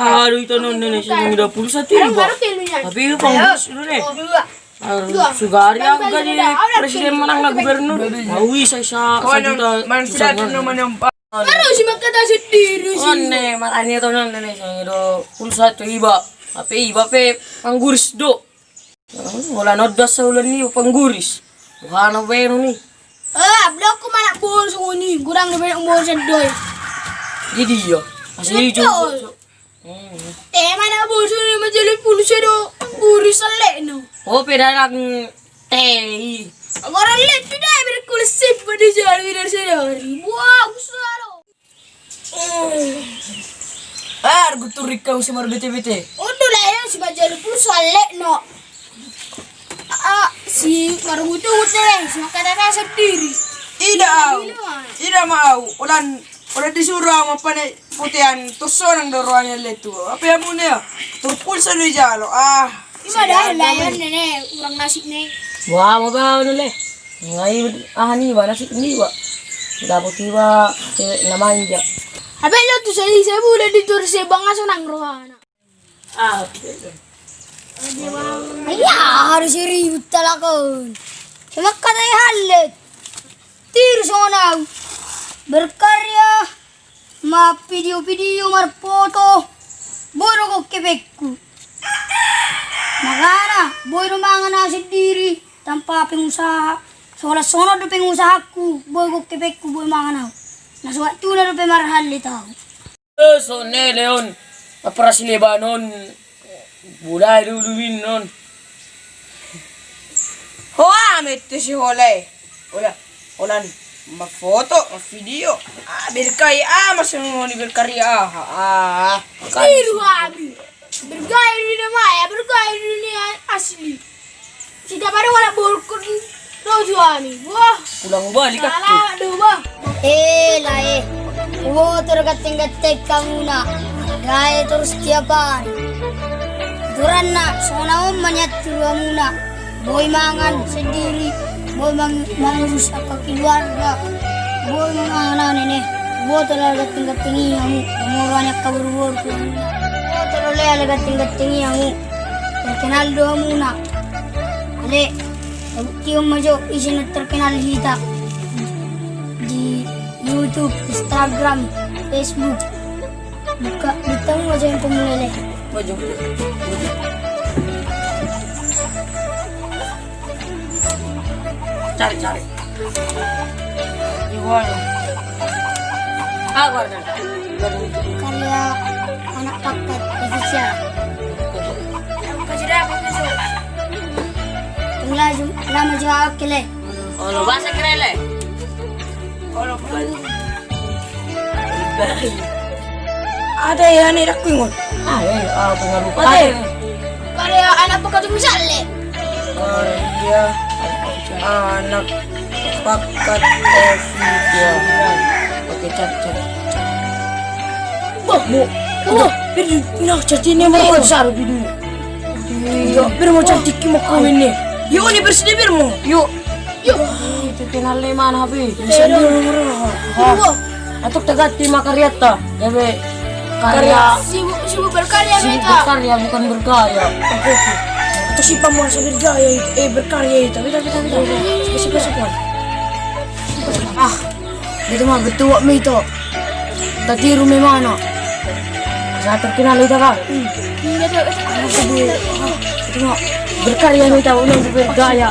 Aduh itu non Indonesia yang 21 ribu. Tapi itu pengurus dulu nih. Sugari aku jadi presiden menang lah gubernur. Mau saya sejuta. Baru sih makata sendiri sih. Nih makanya itu non Indonesia yang 21 ribu. Tapi pengurus do. Ngolah nodas saulan ni pengurus. Bukan apa nih. Blok ko mana bol so ni. Kurang lebih umur sedoy. Jadi ya. Asli juga. Mana bol so ni majalah pulsa do. Pengurus selek no. Oh pedalang teh. Orang lihat tidak berkulisip pada jari dari sehari. Wah, besar. Argo turik kau si bete-bete. Udah lah ya si majalah pulsa selek no. Si marungu itu udah si makanannya sendiri. Tidak mau. Udah disuruh sama pane putihan tuson ang dorongan letu. Apa yang punya? Turpulsa lu jalo. Gimana layan nenek kurang nasi nih. Wah, mau bawa nule. Ngai ni ba nasi ni ba. Dapat tiba namanya. Apa lo tuh saya boleh ditur saya bangga senang rohana. Ayah harus ribut talakon. Cuma kata halet. Tir sonau. Berkarya. Ma video-video mar foto. Boro ko kepekku. Makana, boy rumangan na sendiri tanpa pengusaha. Soalnya sono do pengusahaku, boy ko kepekku boy mangan na. Nasuat tu na do pemarhal itaw. So ne Leon, para si Lebanon. Bulay duluin non. Hoa mette si holay. Ulan magfoto, mag-video. Berkay masang ni berkarya. Tiru abi. Bergaya ini maya, bergaya ini asli. Tidak pada wala borkun rojo ami. Wah, Pulang balik aku. salah do ba. Lae. Wo tergating-gating kamu na. Gaya terus tiap hari. Duran na, sona manyat turuan muna. Boy mangan sendiri. Boy mangurus apa keluarga. Boy mangan nene. Wo tergating-gating kamu. Umurnya kabur-kabur muna. Teroleh alaga tingkat-tinggi yang terkenal doa muna. Ale, tium majo isin terkenal hita di YouTube, Instagram, Facebook. Buka bitang majo yang pemulele. Baju. Cari. Iwan. Warna. Karya anak paket official. Lama juga kele. Lo bahasa kerele. Ada yang ni dak pingon. Pengaruh. Karya anak paket official le. Karya anak pakat official. Oke, cari. Biar cantik ni mau besar bidu. Biar mau cantik mau kawin ni. Yuk ni bersih biar mau. Yuk. Itu kenal le mana habi. Bisa dulu. Atuk tagati makaryata. Gabe karya Sibuk berkarya sibuk mereka. berkarya bukan bergaya. Atau si paman sambil bergaya berkarya itu. Tapi. Siapa. Itu mah betul mi itu. Tadi rumah mana? Saya terkenal itu kan. Itu mah berkarya kita ulang bergaya.